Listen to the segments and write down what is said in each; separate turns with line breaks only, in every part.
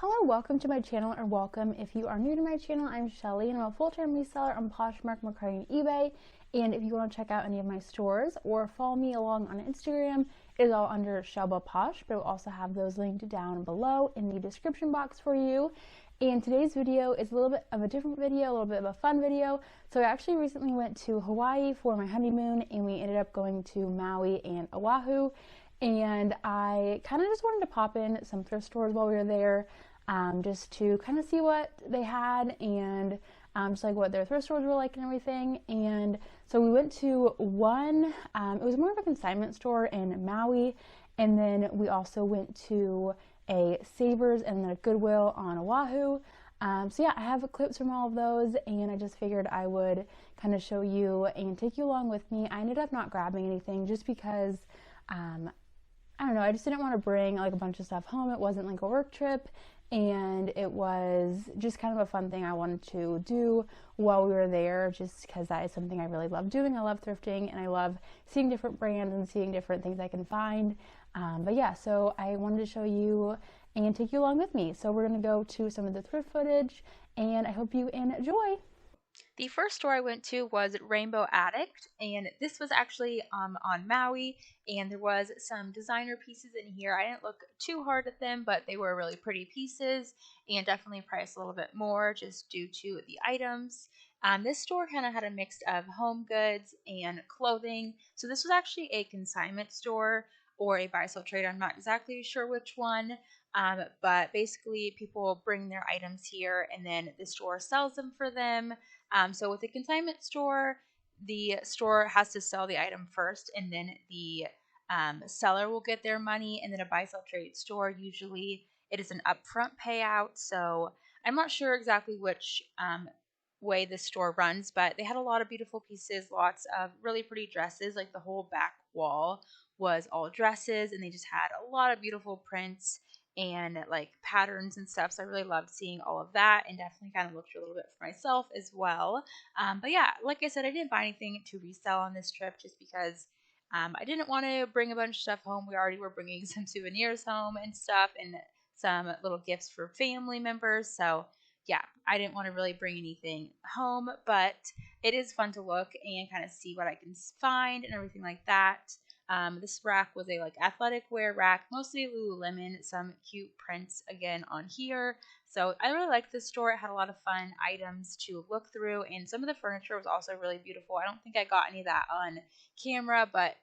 Hello, welcome to my channel, or welcome if you are new to my channel. I'm Shelly and I'm a full-time reseller on Poshmark, Mercari, and eBay. And if you want to check out any of my stores or follow me along on Instagram, it is all under Shelba Posh, but I'll also have those linked down below in the description box for you. And today's video is a little bit of a different video, a little bit of a fun video. So I actually recently went to Hawaii for my honeymoon, and we ended up going to Maui and Oahu. And I kind of just wanted to pop in some thrift stores while we were there, just to kind of see what they had and just like what their thrift stores were like and everything. And so we went to one, it was more of a consignment store in Maui, and then we also went to a Savers and then a Goodwill on Oahu. So yeah, I have clips from all of those, and I just figured I would kind of show you and take you along with me. I ended up not grabbing anything just because I don't know, I just didn't want to bring like a bunch of stuff home. It wasn't like a work trip, and it was just kind of a fun thing I wanted to do while we were there, just because that is something I really love doing. I love thrifting, and I love seeing different brands and seeing different things I can find. But yeah, so I wanted to show you and take you along with me. So we're going to go to some of the thrift footage, and I hope you enjoy.
The first store I went to was Rainbow Addict, and this was actually on Maui, and there was some designer pieces in here. I didn't look too hard at them, but they were really pretty pieces and definitely priced a little bit more just due to the items. This store kind of had a mix of home goods and clothing, so this was actually a consignment store or a buy-sell trade. I'm not exactly sure which one, but basically people bring their items here and then the store sells them for them. So with a consignment store, the store has to sell the item first, and then the seller will get their money. And then a buy-sell trade store, usually it is an upfront payout. So I'm not sure exactly which way this store runs, but they had a lot of beautiful pieces, lots of really pretty dresses. Like the whole back wall was all dresses, and they just had a lot of beautiful prints and like patterns and stuff. So I really loved seeing all of that, and definitely kind of looked a little bit for myself as well. But yeah, like I said, I didn't buy anything to resell on this trip just because I didn't want to bring a bunch of stuff home. We already were bringing some souvenirs home and stuff, and some little gifts for family members. So yeah, I didn't want to really bring anything home, but it is fun to look and kind of see what I can find and everything like that. This rack was a like athletic wear rack, mostly Lululemon, some cute prints again on here. So I really liked this store. It had a lot of fun items to look through, and some of the furniture was also really beautiful. I don't think I got any of that on camera, but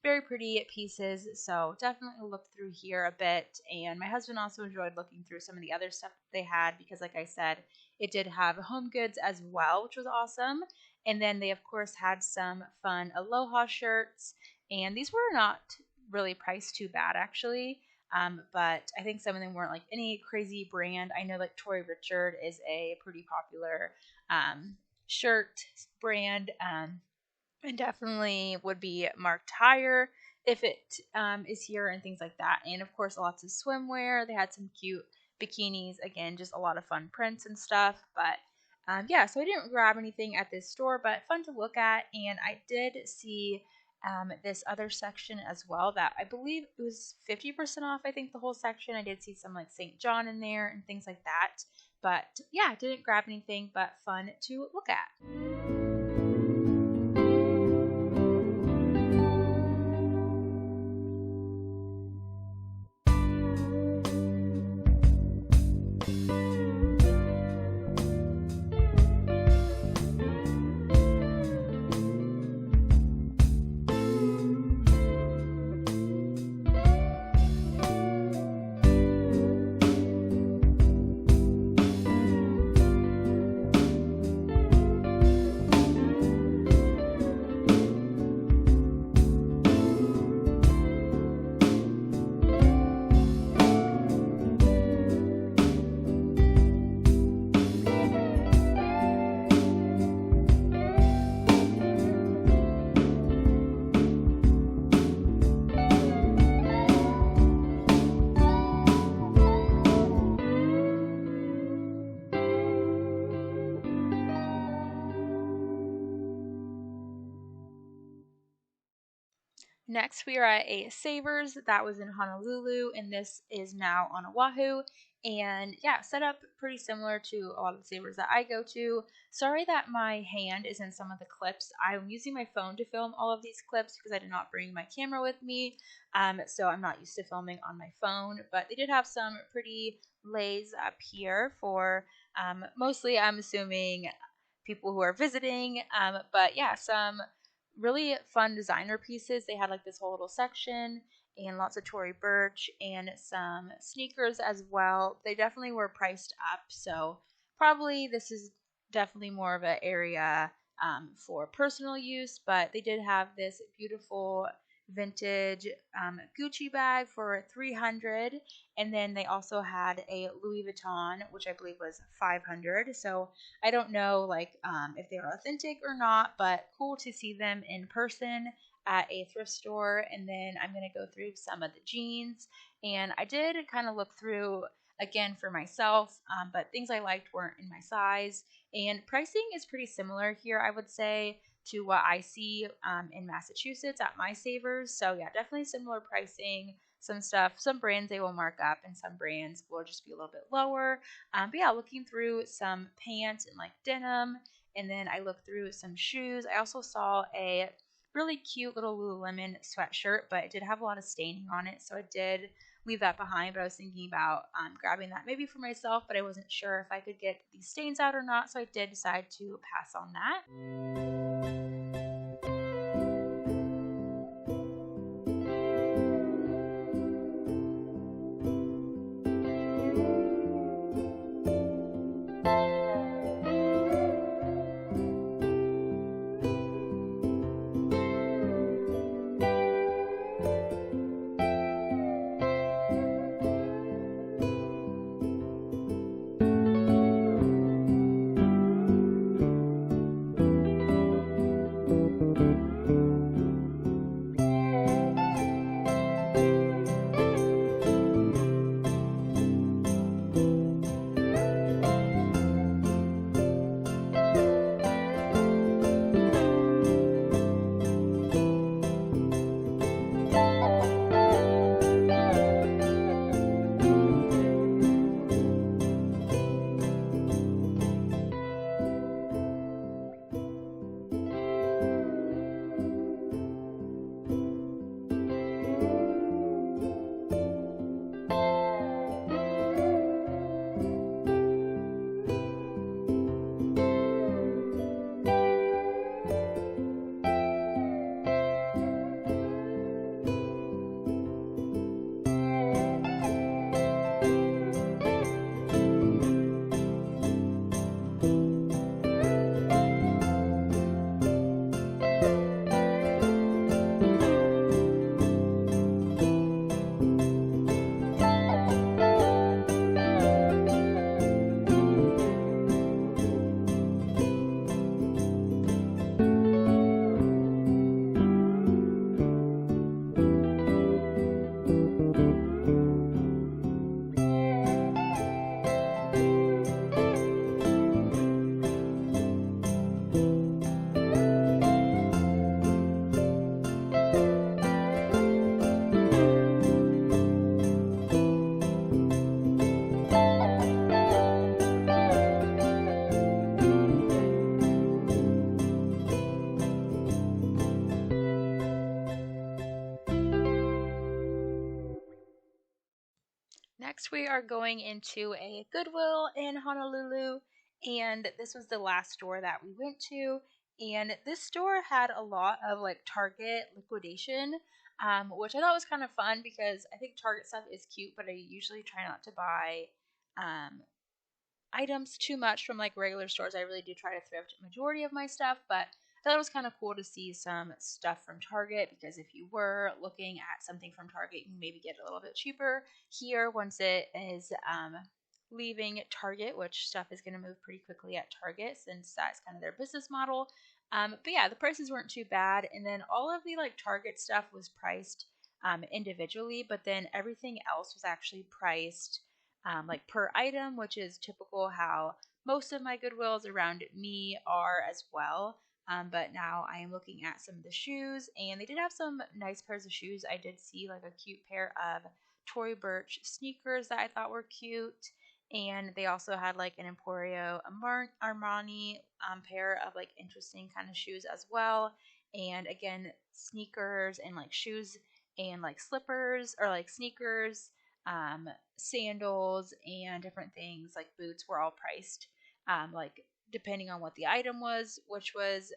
very pretty pieces. So definitely look through here a bit. And my husband also enjoyed looking through some of the other stuff that they had, because like I said, it did have home goods as well, which was awesome. And then they of course had some fun Aloha shirts. And these were not really priced too bad, actually, but I think some of them weren't like any crazy brand. I know like Tory Richard is a pretty popular shirt brand, and definitely would be marked higher if it is here and things like that. And of course, lots of swimwear. They had some cute bikinis. Again, just a lot of fun prints and stuff. But yeah, so I didn't grab anything at this store, but fun to look at. And I did see this other section as well that I believe it was 50% off. I think the whole section. I did see some like St. John in there and things like that. But yeah, I didn't grab anything, but fun to look at. Next, we are at a Savers that was in Honolulu, and this is now on Oahu. And yeah, set up pretty similar to a lot of the Savers that I go to. Sorry that my hand is in some of the clips. I'm using my phone to film all of these clips because I did not bring my camera with me. So I'm not used to filming on my phone, but they did have some pretty lays up here for mostly, I'm assuming, people who are visiting. But yeah, some really fun designer pieces. They had like this whole little section and lots of Tory Burch and some sneakers as well. They definitely were priced up, so probably this is definitely more of an area for personal use, but they did have this beautiful vintage Gucci bag for $300, and then they also had a Louis Vuitton, which I believe was $500. So I don't know if they're authentic or not, but cool to see them in person at a thrift store. And then I'm going to go through some of the jeans, and I did kind of look through again for myself, but things I liked weren't in my size, and pricing is pretty similar here, I would say, to what I see in Massachusetts at my Savers. So yeah, definitely similar pricing. Some stuff, some brands they will mark up, and some brands will just be a little bit lower. But yeah, looking through some pants and like denim, and then I looked through some shoes. I also saw a really cute little Lululemon sweatshirt, but it did have a lot of staining on it, so I did leave that behind. But I was thinking about grabbing that maybe for myself, but I wasn't sure if I could get these stains out or not, so I did decide to pass on that. Next, we are going into a Goodwill in Honolulu, and this was the last store that we went to. And this store had a lot of like Target liquidation, which I thought was kind of fun because I think Target stuff is cute, but I usually try not to buy um, items too much from like regular stores. I really do try to thrift majority of my stuff, but I thought it was kind of cool to see some stuff from Target, because if you were looking at something from Target, you can maybe get it a little bit cheaper here once it is leaving Target, which stuff is going to move pretty quickly at Target since that's kind of their business model. But yeah, the prices weren't too bad, and then all of the like Target stuff was priced individually, but then everything else was actually priced like per item, which is typical how most of my Goodwills around me are as well. but now I am looking at some of the shoes, and they did have some nice pairs of shoes. I did see like a cute pair of Tory Burch sneakers that I thought were cute, and they also had like an Emporio Armani pair of like interesting kind of shoes as well. And again, sneakers and like shoes and like slippers or like sneakers, sandals, and different things like boots were all priced like depending on what the item was, which was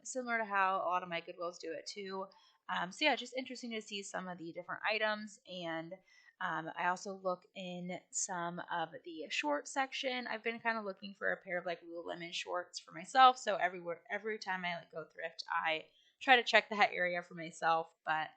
similar to how a lot of my Goodwills do it too. So yeah, just interesting to see some of the different items. And I also look in some of the short section. I've been kind of looking for a pair of like Lululemon shorts for myself. So every time I like go thrift, I try to check that area for myself. But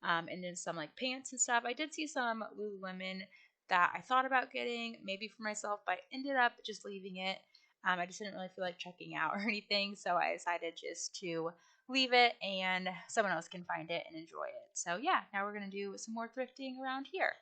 and then some like pants and stuff. I did see some Lululemon that I thought about getting maybe for myself, but I ended up just leaving it. I just didn't really feel like checking out or anything, so I decided just to leave it and someone else can find it and enjoy it. So yeah, now we're going to do some more thrifting around here.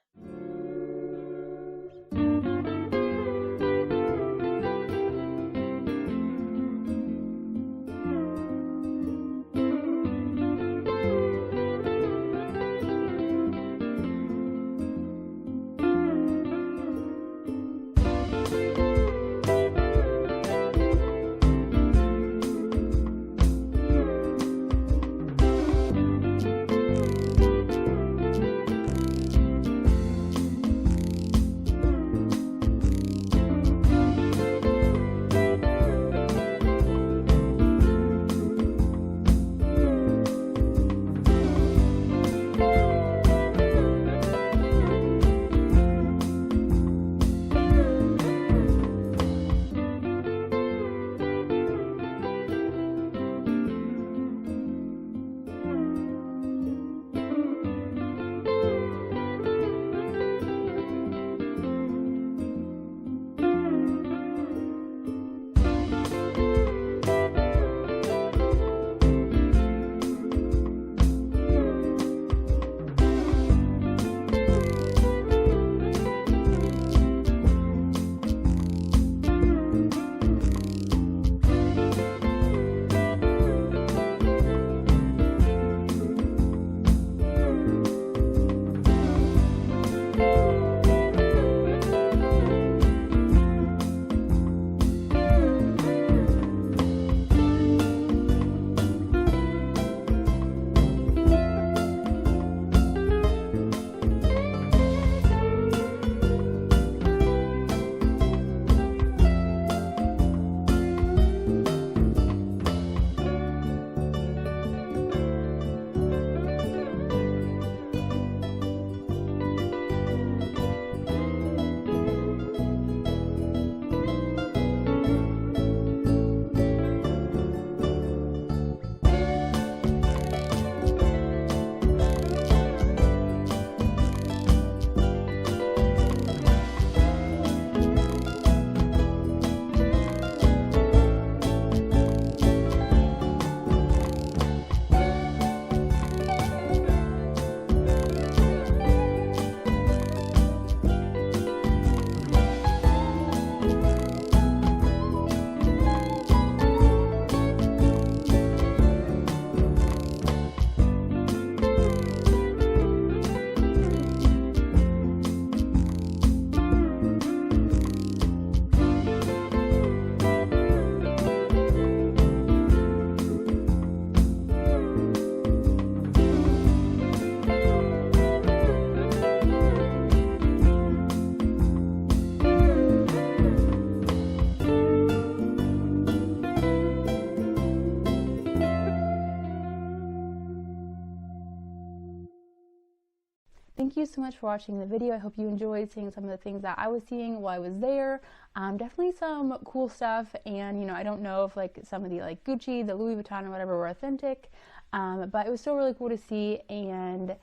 Thank you so much for watching the video. I hope you enjoyed seeing some of the things that I was seeing while I was there. Definitely some cool stuff, and you know, I don't know if like some of the like Gucci, the Louis Vuitton or whatever were authentic, but it was still really cool to see. And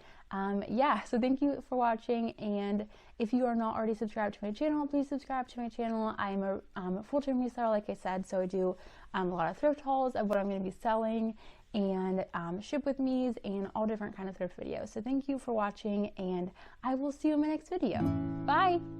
yeah, so thank you for watching, and if you are not already subscribed to my channel, please subscribe to my channel. I am a full-time reseller, like I said, so I do a lot of thrift hauls of what I'm going to be selling, and ship with me's and all different kind of thrift videos. So thank you for watching, and I will see you in my next video. Bye!